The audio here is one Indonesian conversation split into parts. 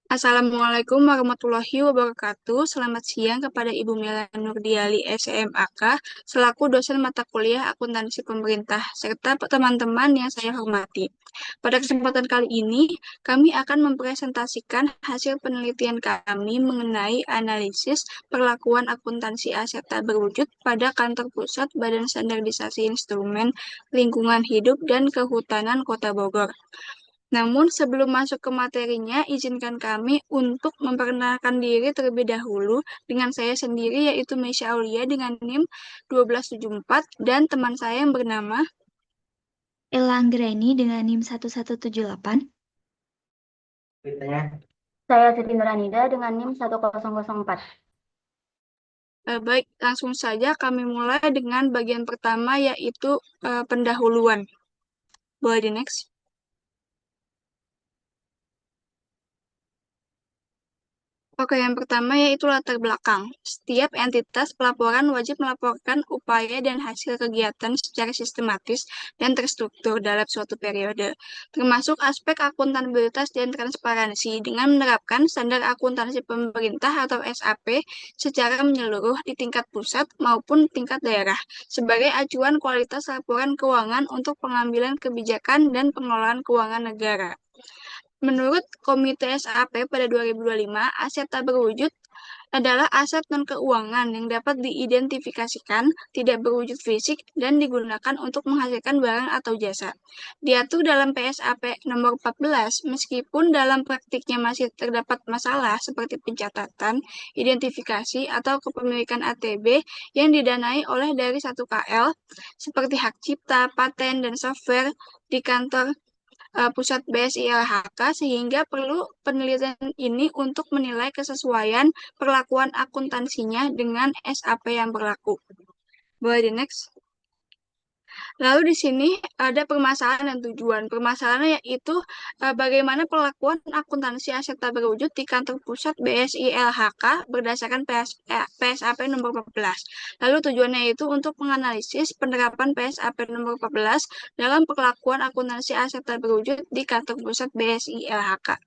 Assalamualaikum warahmatullahi wabarakatuh. Selamat siang kepada Ibu Mela Nurdiali SMAK selaku dosen mata kuliah akuntansi pemerintah serta teman-teman yang saya hormati. Pada kesempatan kali ini, kami akan mempresentasikan hasil penelitian kami mengenai analisis perlakuan akuntansi aset tak berwujud pada kantor pusat Badan Standarisasi Instrumen Lingkungan Hidup dan Kehutanan Kota Bogor. Namun, sebelum masuk ke materinya, izinkan kami untuk memperkenalkan diri terlebih dahulu dengan saya sendiri, yaitu Meisya Aulia dengan NIM 1274 dan teman saya yang bernama. Ella Anggreni dengan NIM 1178. Saya Siti Nuranida dengan NIM 1004. Baik, langsung saja kami mulai dengan bagian pertama, yaitu pendahuluan. Boleh di next. Oke, yang pertama yaitu latar belakang. Setiap entitas pelaporan wajib melaporkan upaya dan hasil kegiatan secara sistematis dan terstruktur dalam suatu periode, termasuk aspek akuntabilitas dan transparansi dengan menerapkan standar akuntansi pemerintah atau SAP secara menyeluruh di tingkat pusat maupun tingkat daerah, sebagai acuan kualitas laporan keuangan untuk pengambilan kebijakan dan pengelolaan keuangan negara. Menurut Komite SAP pada 2025, aset tak berwujud adalah aset non-keuangan yang dapat diidentifikasikan, tidak berwujud fisik, dan digunakan untuk menghasilkan barang atau jasa. Diatur dalam PSAP nomor 14, meskipun dalam praktiknya masih terdapat masalah seperti pencatatan, identifikasi, atau kepemilikan ATB yang didanai oleh dari satu KL, seperti hak cipta, paten, dan software di kantor pusat BSI LHK, sehingga perlu penelitian ini untuk menilai kesesuaian perlakuan akuntansinya dengan SAP yang berlaku. Boleh di next. Lalu di sini ada permasalahan dan tujuan. Permasalahannya yaitu bagaimana perlakuan akuntansi aset tak berwujud di kantor pusat BSI LHK berdasarkan PSAP nomor 14. Lalu tujuannya itu untuk menganalisis penerapan PSAP nomor 14 dalam perlakuan akuntansi aset tak berwujud di kantor pusat BSI LHK.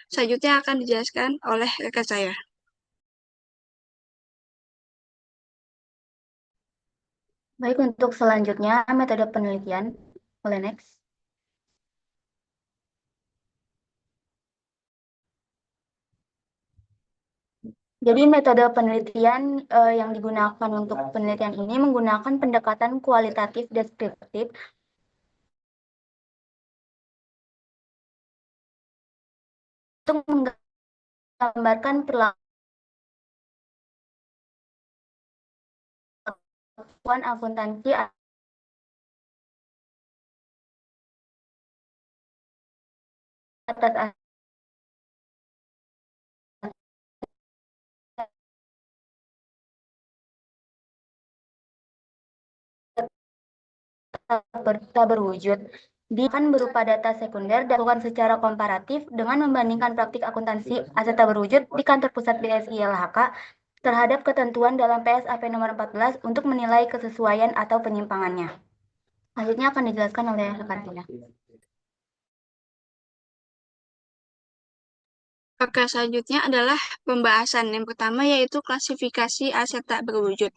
Selanjutnya akan dijelaskan oleh rekan saya. Baik, untuk selanjutnya metode penelitian. Boleh next. Jadi metode penelitian yang digunakan untuk penelitian ini menggunakan pendekatan kualitatif deskriptif untuk menggambarkan perlakuan akuntansi atas tak berwujud. Dia akan berupa data sekunder dan dilakukan secara komparatif dengan membandingkan praktik akuntansi aset tak berwujud di kantor pusat BSI LHK terhadap ketentuan dalam PSAP nomor 14 untuk menilai kesesuaian atau penyimpangannya. Selanjutnya akan dijelaskan oleh rekan Tina. Oke, selanjutnya adalah pembahasan. Yang pertama yaitu klasifikasi aset tak berwujud.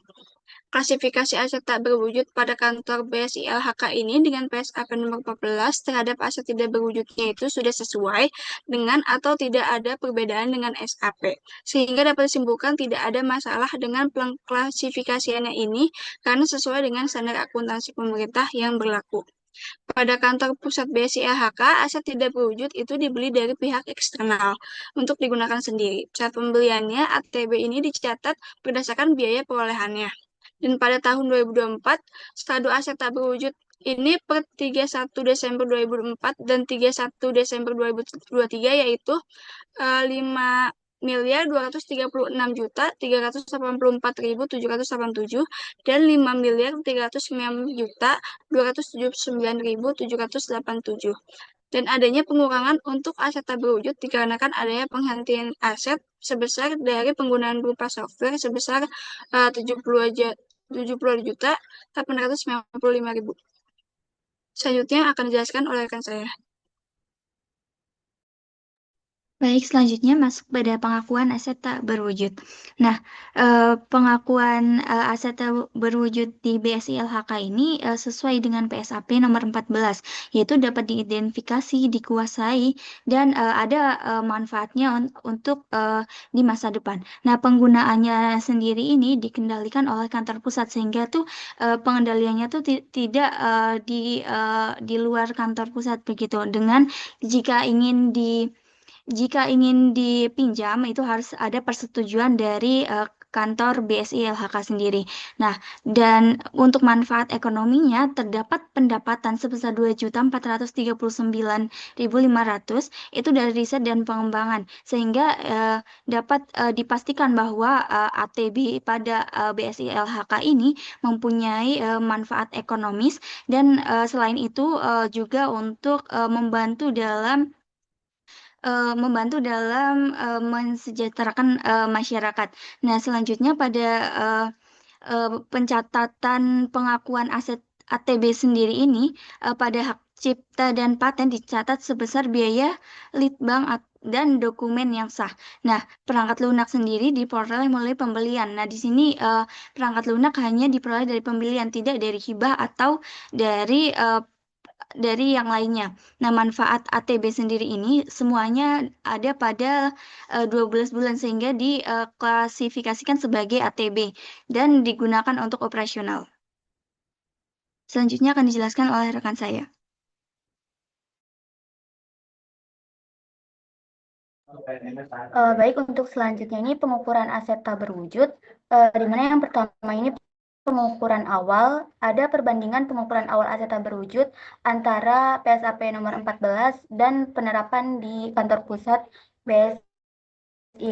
Klasifikasi aset tak berwujud pada kantor BSI LHK ini dengan PSAP nomor 14 terhadap aset tidak berwujudnya itu sudah sesuai dengan atau tidak ada perbedaan dengan SAP. Sehingga dapat disimpulkan tidak ada masalah dengan pengklasifikasiannya ini karena sesuai dengan standar akuntansi pemerintah yang berlaku. Pada kantor pusat BSI LHK, aset tidak berwujud itu dibeli dari pihak eksternal untuk digunakan sendiri. Saat pembeliannya, ATB ini dicatat berdasarkan biaya perolehannya. Dan pada tahun 2024, saldo aset tak berwujud ini per 31 Desember 2024 dan 31 Desember 2023 yaitu 5.236.384.787 dan 5.309.279.787. Dan adanya pengurangan untuk aset tak berwujud dikarenakan adanya penghentian aset sebesar dari penggunaan berupa software sebesar 70.895.000. Selanjutnya akan dijelaskan oleh rekan saya. Baik, selanjutnya masuk pada pengakuan aset tak berwujud. Nah, pengakuan aset tak berwujud di BSI LHK ini sesuai dengan PSAP nomor 14, yaitu dapat diidentifikasi, dikuasai, dan ada manfaatnya untuk di masa depan. Nah, penggunaannya sendiri ini dikendalikan oleh kantor pusat, sehingga tuh pengendaliannya tuh tidak di luar kantor pusat begitu. Dengan jika ingin dipinjam itu harus ada persetujuan dari kantor BSI LHK sendiri. Nah, dan untuk manfaat ekonominya terdapat pendapatan sebesar 2.439.500 itu dari riset dan pengembangan, sehingga dapat dipastikan bahwa ATB pada BSI LHK ini mempunyai manfaat ekonomis, dan selain itu juga untuk membantu dalam mensejahterakan masyarakat. Nah, selanjutnya pada pencatatan pengakuan aset ATB sendiri ini, pada hak cipta dan paten dicatat sebesar biaya litbang dan dokumen yang sah. Nah, perangkat lunak sendiri diperoleh melalui pembelian. Nah, di sini perangkat lunak hanya diperoleh dari pembelian, tidak dari hibah atau dari yang lainnya. Nah, manfaat ATB sendiri ini semuanya ada pada 12 bulan, sehingga diklasifikasikan sebagai ATB dan digunakan untuk operasional. Selanjutnya akan dijelaskan oleh rekan saya. Baik, untuk selanjutnya ini pengukuran aset tak berwujud, di mana yang pertama ini pengukuran awal, ada perbandingan pengukuran awal aset tak berwujud antara PSAP nomor 14 dan penerapan di kantor pusat BSI.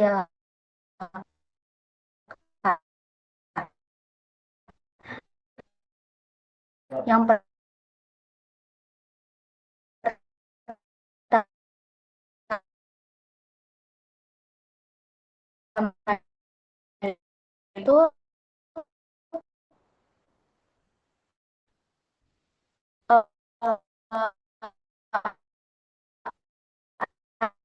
Yang pertama itu eh, eh,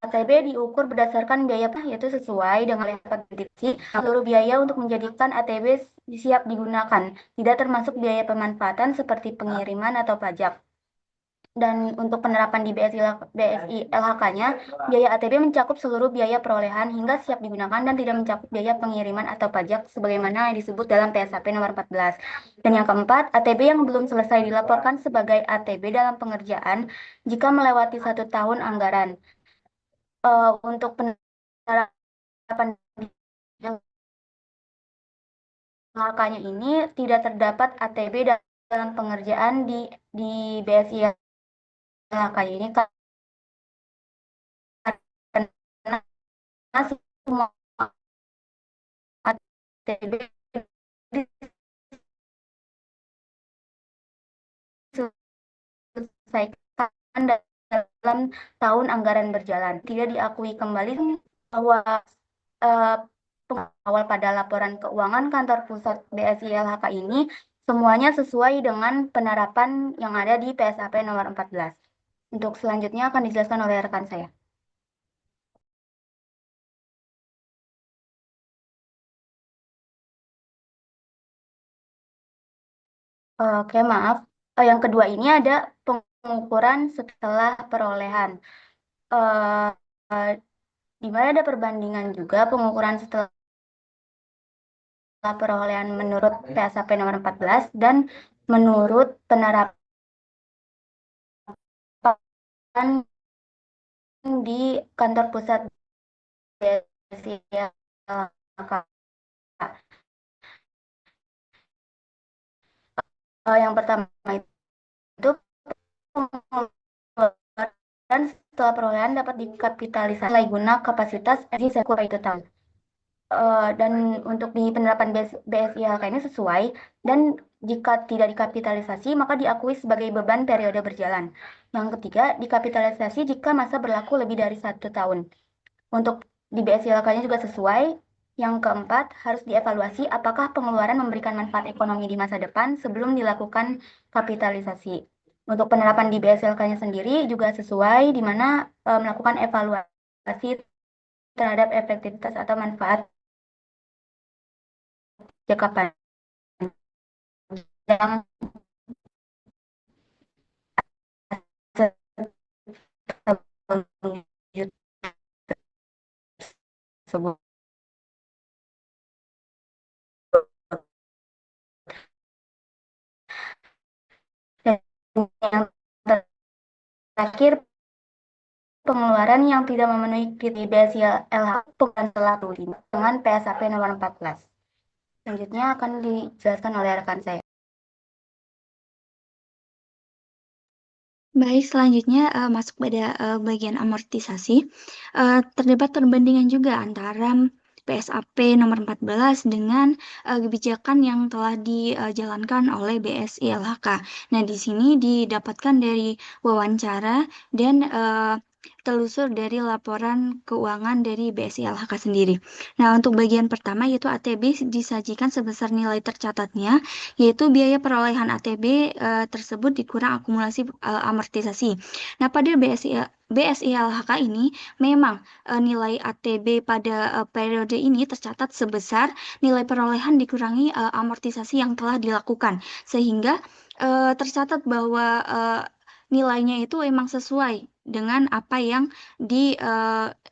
ATB diukur berdasarkan biaya, yaitu sesuai dengan yang dapat prediksi. Seluruh biaya untuk menjadikan ATB siap digunakan, tidak termasuk biaya pemanfaatan seperti pengiriman atau pajak. Dan untuk penerapan di BSI LHK-nya, biaya ATB mencakup seluruh biaya perolehan hingga siap digunakan dan tidak mencakup biaya pengiriman atau pajak sebagaimana yang disebut dalam PSAP nomor 14. Dan yang keempat, ATB yang belum selesai dilaporkan sebagai ATB dalam pengerjaan jika melewati 1 tahun anggaran. Untuk penerapan LHK-nya ini tidak terdapat ATB dalam pengerjaan di BSI LHK-nya ini karena semua ATB diselesaikan dalam tahun anggaran berjalan. Tidak diakui kembali bahwa eh, awal pada laporan keuangan kantor pusat BSI LHK ini semuanya sesuai dengan penerapan yang ada di PSAP nomor 14. Untuk selanjutnya akan dijelaskan oleh rekan saya. Oke, maaf. Yang kedua ini ada pengukuran setelah perolehan. Eh, eh, di mana ada perbandingan juga pengukuran setelah perolehan menurut PSAP nomor 14 dan menurut penerapan di kantor pusat BSI. Yang pertama itu dan setelah perolehan dapat dikapitalisasi nilai guna kapasitas energi sekura itu tahun. Dan untuk di penerapan BSIHK ini sesuai, dan jika tidak dikapitalisasi maka diakui sebagai beban periode berjalan. Yang ketiga, dikapitalisasi jika masa berlaku lebih dari 1 tahun. Untuk di BSIHK-nya juga sesuai. Yang keempat, harus dievaluasi apakah pengeluaran memberikan manfaat ekonomi di masa depan sebelum dilakukan kapitalisasi. Untuk penerapan di BSLK-nya sendiri juga sesuai, di mana melakukan evaluasi terhadap efektivitas atau manfaat jangka panjang tersebut. Dan yang terakhir, pengeluaran yang tidak memenuhi kriteria LH bukan telah dengan PSAP nomor 14. Selanjutnya akan dijelaskan oleh rekan saya. Baik, selanjutnya masuk pada bagian amortisasi. Terdapat perbandingan juga antara PSAP nomor 14 dengan kebijakan yang telah dijalankan oleh BSI LHK. Nah, di sini didapatkan dari wawancara dan telusur dari laporan keuangan dari BSI LHK sendiri. Nah, untuk bagian pertama yaitu ATB disajikan sebesar nilai tercatatnya, yaitu biaya perolehan ATB tersebut dikurang akumulasi amortisasi. Nah, pada BSI LHK ini memang nilai ATB pada periode ini tercatat sebesar nilai perolehan dikurangi amortisasi yang telah dilakukan, sehingga tercatat bahwa nilainya itu memang sesuai dengan apa yang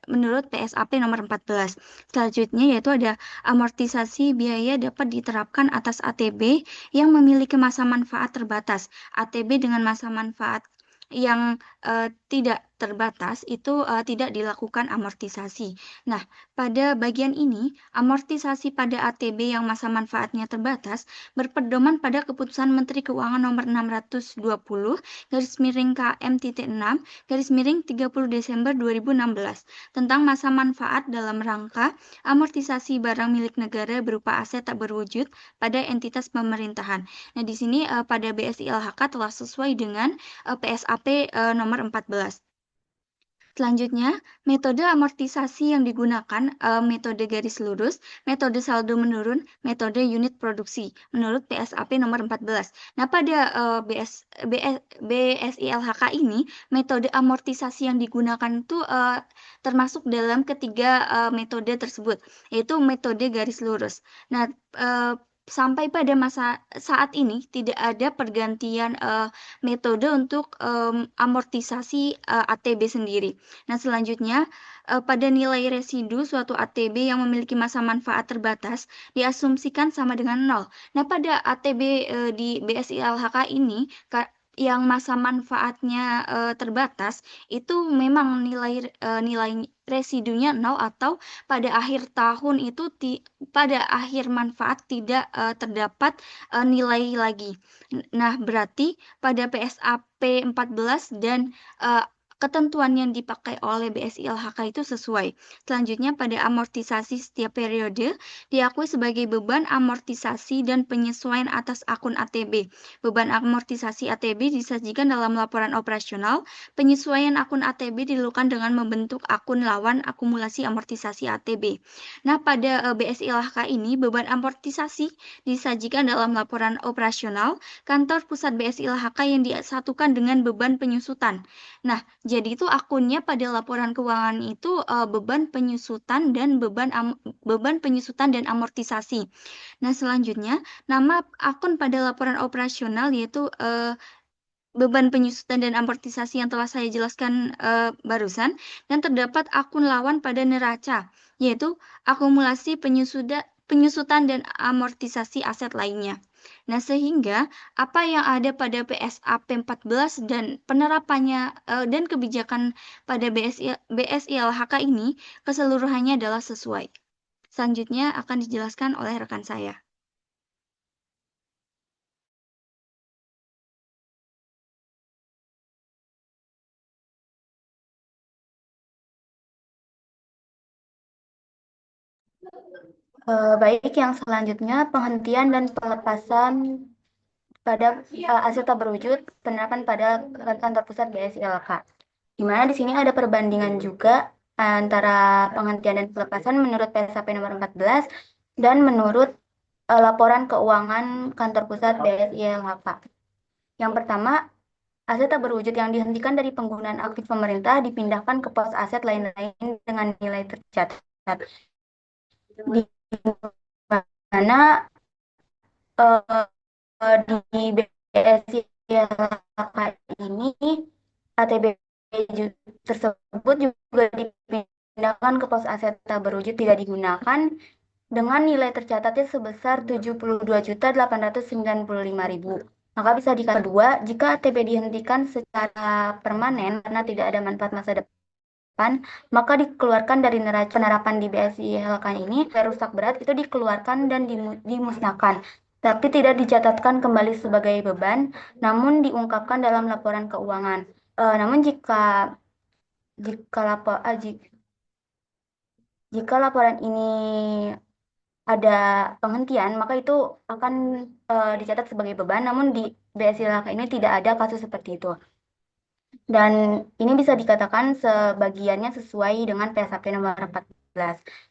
menurut PSAP nomor 14. Selanjutnya yaitu ada amortisasi biaya dapat diterapkan atas ATB yang memiliki masa manfaat terbatas. ATB dengan masa manfaat yang tidak terbatas itu tidak dilakukan amortisasi. Nah, pada bagian ini, amortisasi pada ATB yang masa manfaatnya terbatas berpedoman pada Keputusan Menteri Keuangan Nomor 620 KM.6 30 Desember 2016 tentang masa manfaat dalam rangka amortisasi barang milik negara berupa aset tak berwujud pada entitas pemerintahan. Nah, di sini pada BSI LHK telah sesuai dengan PSAP nomor 14. Selanjutnya, metode amortisasi yang digunakan metode garis lurus, metode saldo menurun, metode unit produksi menurut PSAP nomor 14. Nah, pada BSI LHK ini, metode amortisasi yang digunakan itu termasuk dalam ketiga metode tersebut, yaitu metode garis lurus. Nah, sampai pada saat ini tidak ada pergantian metode untuk amortisasi ATB sendiri. Nah, selanjutnya pada nilai residu suatu ATB yang memiliki masa manfaat terbatas diasumsikan sama dengan 0. Nah, pada ATB di BSI LHK ini yang masa manfaatnya terbatas itu memang nilai residunya 0 atau pada akhir tahun itu pada akhir manfaat tidak terdapat nilai lagi. Nah, berarti pada PSAP 14 dan ketentuan yang dipakai oleh BSI LHK itu sesuai. Selanjutnya pada amortisasi setiap periode diakui sebagai beban amortisasi dan penyesuaian atas akun ATB. Beban amortisasi ATB disajikan dalam laporan operasional. Penyesuaian akun ATB dilakukan dengan membentuk akun lawan akumulasi amortisasi ATB. Nah, pada BSI LHK ini beban amortisasi disajikan dalam laporan operasional kantor pusat BSI LHK yang disatukan dengan beban penyusutan. Nah, jadi itu akunnya pada laporan keuangan itu beban penyusutan dan beban penyusutan dan amortisasi. Nah, selanjutnya nama akun pada laporan operasional yaitu beban penyusutan dan amortisasi yang telah saya jelaskan barusan, dan terdapat akun lawan pada neraca yaitu akumulasi penyusutan dan amortisasi aset lainnya. Nah, sehingga apa yang ada pada PSAP 14 dan penerapannya dan kebijakan pada BSI LHK ini keseluruhannya adalah sesuai. Selanjutnya akan dijelaskan oleh rekan saya. Baik, yang selanjutnya penghentian dan pelepasan pada aset tak berwujud penerapan pada kantor pusat BSI LHK. Di mana di sini ada perbandingan juga antara penghentian dan pelepasan menurut PSAP nomor 14 dan menurut laporan keuangan kantor pusat BSI LHK. Yang pertama, aset tak berwujud yang dihentikan dari penggunaan aktif pemerintah dipindahkan ke pos aset lain-lain dengan nilai tercatat. Di mana di BSI ini ATB tersebut juga dipindahkan ke pos aset tak berwujud tidak digunakan dengan nilai tercatatnya sebesar 72.895.000. Maka bisa dikatakan kedua, jika ATB dihentikan secara permanen karena tidak ada manfaat masa depan, maka dikeluarkan dari neraca penerapan di BSI LK ini, rusak berat itu dikeluarkan dan dimusnahkan, tapi tidak dicatatkan kembali sebagai beban, namun diungkapkan dalam laporan keuangan. Namun jika lapor, jika laporan ini ada penghentian, maka itu akan dicatat sebagai beban, namun di BSI LK ini tidak ada kasus seperti itu. Dan ini bisa dikatakan sebagiannya sesuai dengan PSAP nomor 14.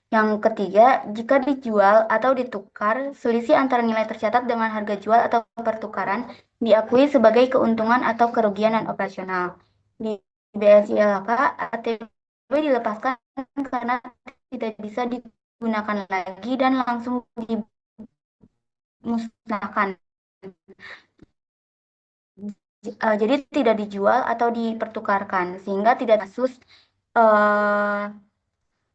Yang ketiga, jika dijual atau ditukar, selisih antara nilai tercatat dengan harga jual atau pertukaran diakui sebagai keuntungan atau kerugian non operasional. Di BSI LK, ATB dilepaskan karena tidak bisa digunakan lagi dan langsung dimusnahkan. Jadi tidak dijual atau dipertukarkan sehingga tidak kasus eh,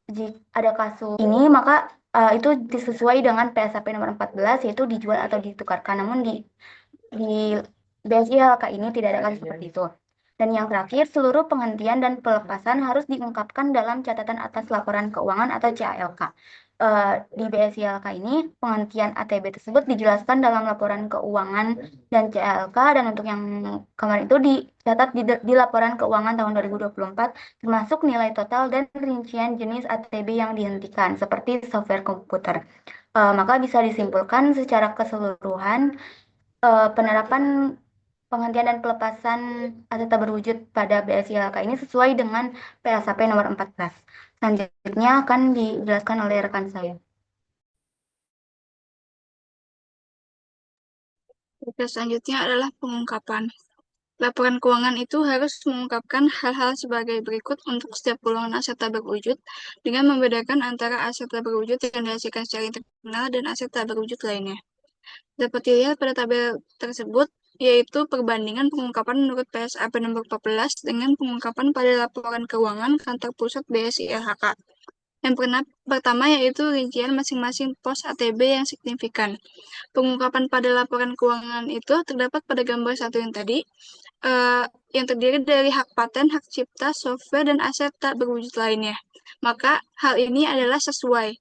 jika ada kasus ini maka itu disesuai dengan PSAP nomor 14 yaitu dijual atau ditukarkan. Namun di BSI HLK ini tidak ada kasus seperti itu. Dan yang terakhir, seluruh penghentian dan pelepasan harus diungkapkan dalam catatan atas laporan keuangan atau CALK. Di BSI HLK ini, penghentian ATB tersebut dijelaskan dalam laporan keuangan dan CALK, dan untuk yang kemarin itu dicatat di laporan keuangan tahun 2024, termasuk nilai total dan rincian jenis ATB yang dihentikan, seperti software komputer. Maka bisa disimpulkan secara keseluruhan, penerapan penghentian dan pelepasan aset tak berwujud pada BSI LK ini sesuai dengan PSAP nomor 14. Selanjutnya akan dijelaskan oleh rekan saya. Oke, selanjutnya adalah pengungkapan. Laporan keuangan itu harus mengungkapkan hal-hal sebagai berikut untuk setiap golongan aset tak berwujud dengan membedakan antara aset tak berwujud yang dihasilkan secara internal dan aset tak berwujud lainnya. Dapat dilihat pada tabel tersebut, yaitu perbandingan pengungkapan menurut PSAP nomor 14 dengan pengungkapan pada laporan keuangan kantor pusat BSI LHK. Yang pertama yaitu rincian masing-masing pos ATB yang signifikan. Pengungkapan pada laporan keuangan itu terdapat pada gambar satu yang tadi, yang terdiri dari hak paten, hak cipta, software, dan aset tak berwujud lainnya. Maka hal ini adalah sesuai.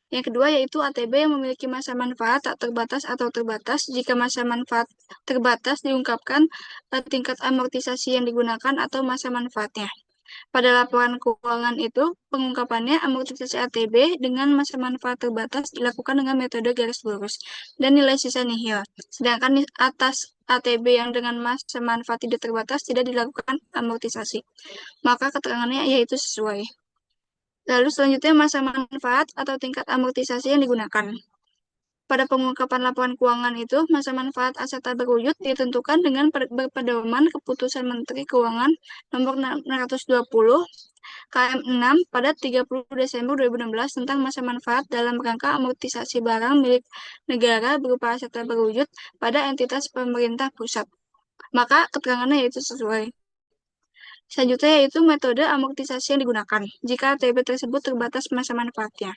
Yang kedua yaitu ATB yang memiliki masa manfaat tak terbatas atau terbatas. Jika masa manfaat terbatas diungkapkan tingkat amortisasi yang digunakan atau masa manfaatnya. Pada laporan keuangan itu, pengungkapannya amortisasi ATB dengan masa manfaat terbatas dilakukan dengan metode garis lurus dan nilai sisa nihil. Sedangkan atas ATB yang dengan masa manfaat tidak terbatas tidak dilakukan amortisasi. Maka keterangannya yaitu sesuai. Lalu selanjutnya masa manfaat atau tingkat amortisasi yang digunakan. Pada pengungkapan laporan keuangan itu, masa manfaat aset tak berwujud ditentukan dengan berpedoman Keputusan Menteri Keuangan Nomor 620 KM 6 pada 30 Desember 2016 tentang masa manfaat dalam rangka amortisasi barang milik negara berupa aset tak berwujud pada entitas pemerintah pusat. Maka keterangannya yaitu sesuai. Selanjutnya yaitu metode amortisasi yang digunakan jika ATB tersebut terbatas masa manfaatnya.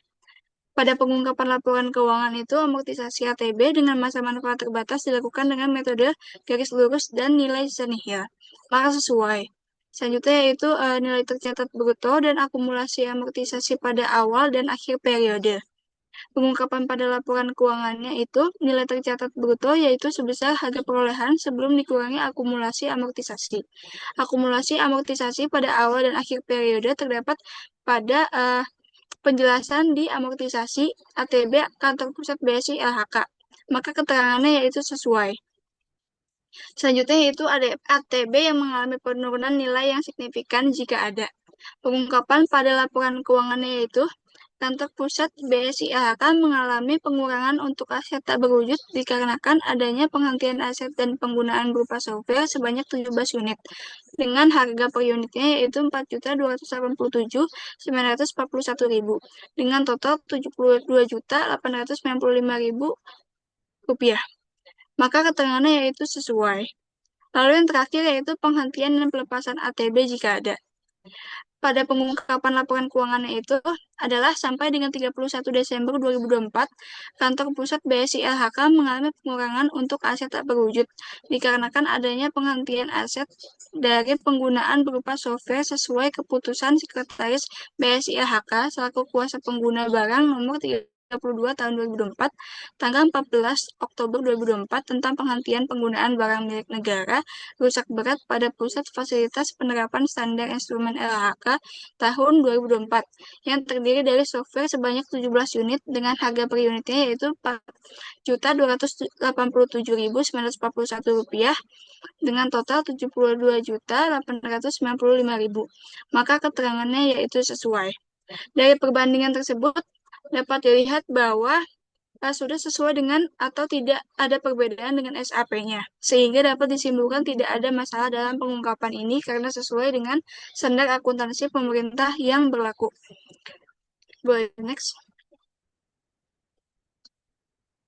Pada pengungkapan laporan keuangan itu, amortisasi ATB dengan masa manfaat terbatas dilakukan dengan metode garis lurus dan nilai sisa nihil. Maka sesuai. Selanjutnya yaitu nilai tercatat bruto dan akumulasi amortisasi pada awal dan akhir periode. Pengungkapan pada laporan keuangannya itu nilai tercatat bruto yaitu sebesar harga perolehan sebelum dikurangi akumulasi amortisasi. Akumulasi amortisasi pada awal dan akhir periode terdapat pada penjelasan di amortisasi ATB kantor pusat BSI LHK. Maka keterangannya yaitu sesuai. Selanjutnya yaitu ada ATB yang mengalami penurunan nilai yang signifikan jika ada. Pengungkapan pada laporan keuangannya yaitu kantor pusat BSI LHK mengalami pengurangan untuk aset tak berwujud dikarenakan adanya penghentian aset dan penggunaan berupa software sebanyak 17 unit dengan harga per unitnya yaitu Rp4.287.941.000 dengan total Rp72.895.000. Maka keterangannya yaitu sesuai. Lalu yang terakhir yaitu penghentian dan pelepasan ATB jika ada. Pada pengungkapan laporan keuangannya itu adalah sampai dengan 31 Desember 2024, kantor pusat BSI LHK mengalami pengurangan untuk aset tak berwujud dikarenakan adanya penghentian aset dari penggunaan berupa software sesuai keputusan Sekretaris BSI LHK selaku kuasa pengguna barang nomor 32 tahun 2024 tanggal 14 Oktober 2024 tentang penghentian penggunaan barang milik negara rusak berat pada Pusat Fasilitas Penerapan Standar Instrumen LHK tahun 2024 yang terdiri dari software sebanyak 17 unit dengan harga per unitnya yaitu Rp4.287.941 dengan total Rp72.895.000. Maka keterangannya yaitu sesuai. Dari perbandingan tersebut dapat dilihat bahwa sudah sesuai dengan atau tidak ada perbedaan dengan SAP-nya, sehingga dapat disimpulkan tidak ada masalah dalam pengungkapan ini karena sesuai dengan standar akuntansi pemerintah yang berlaku. Boleh next.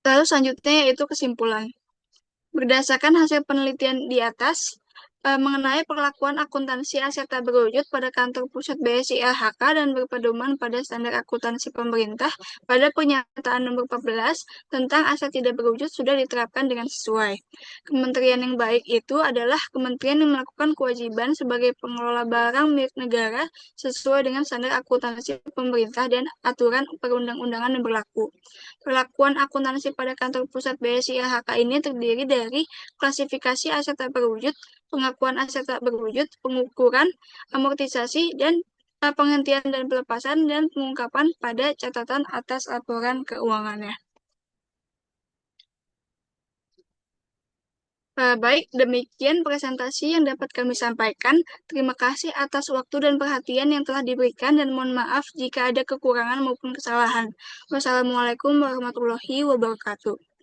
Lalu selanjutnya yaitu kesimpulan. Berdasarkan hasil penelitian di atas, mengenai perlakuan akuntansi aset tak berwujud pada kantor pusat BSI LHK dan berpedoman pada standar akuntansi pemerintah pada pernyataan nomor 14 tentang aset tidak berwujud sudah diterapkan dengan sesuai. Kementerian yang baik itu adalah kementerian yang melakukan kewajiban sebagai pengelola barang milik negara sesuai dengan standar akuntansi pemerintah dan aturan perundang-undangan yang berlaku. Perlakuan akuntansi pada kantor pusat BSI LHK ini terdiri dari klasifikasi aset tak berwujud, pengakuan aset tak berwujud, pengukuran, amortisasi, dan penghentian dan pelepasan dan pengungkapan pada catatan atas laporan keuangannya. Baik, demikian presentasi yang dapat kami sampaikan. Terima kasih atas waktu dan perhatian yang telah diberikan dan mohon maaf jika ada kekurangan maupun kesalahan. Wassalamualaikum warahmatullahi wabarakatuh.